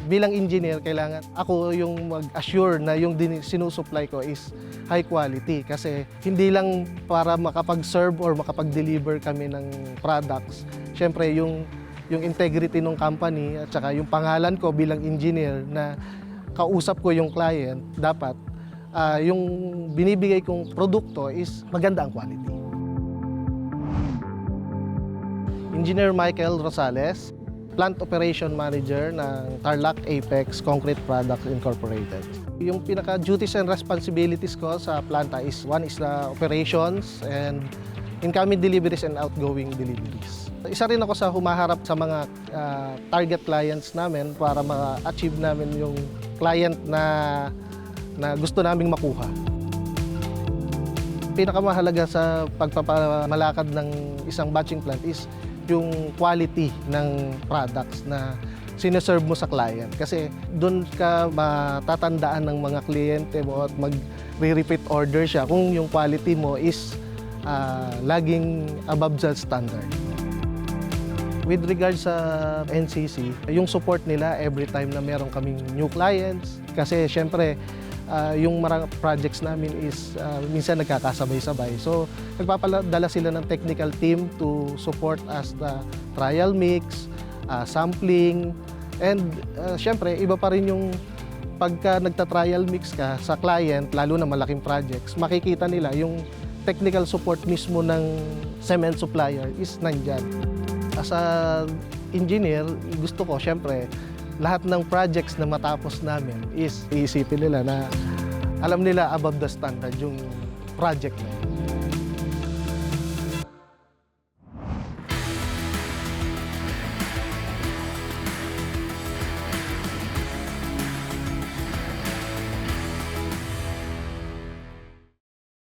bilang engineer, kailangan ako yung mag-assure na yung sinusupply ko is high quality. Kasi hindi lang para makapag-serve or makapag-deliver kami ng products. Siyempre, yung integrity ng company at saka yung pangalan ko bilang engineer na kausap ko yung client, dapat yung binibigay kong produkto is maganda ang quality. Engineer Michael Rosales, Plant Operation Manager ng Tarlac Apex Concrete Products Incorporated. Yung pinaka-duties and responsibilities ko sa planta is one is the operations and incoming deliveries and outgoing deliveries. Isa rin ako sa humaharap sa mga target clients namin para ma-achieve namin yung client na gusto naming makuha. Pinakamahalaga sa pagpapamalakad ng isang batching plant is yung quality ng products na sineserve mo sa client. Kasi doon ka matatandaan ng mga kliyente mo at mag-repeat order siya kung yung quality mo is laging above the standard. With regards sa NCC, yung support nila every time na meron kaming new clients. Kasi syempre, yung marang projects namin is minsan nagkakasabay-sabay. So, nagpapadala sila ng technical team to support us the trial mix, sampling, and syempre, iba pa rin yung pagka nagta-trial mix ka sa client, lalo na malaking projects, makikita nila yung technical support mismo ng cement supplier is nandyan. As a engineer, gusto ko syempre, lahat ng projects na matapos namin is iisipin nila na alam nila above the standard yung project na yun.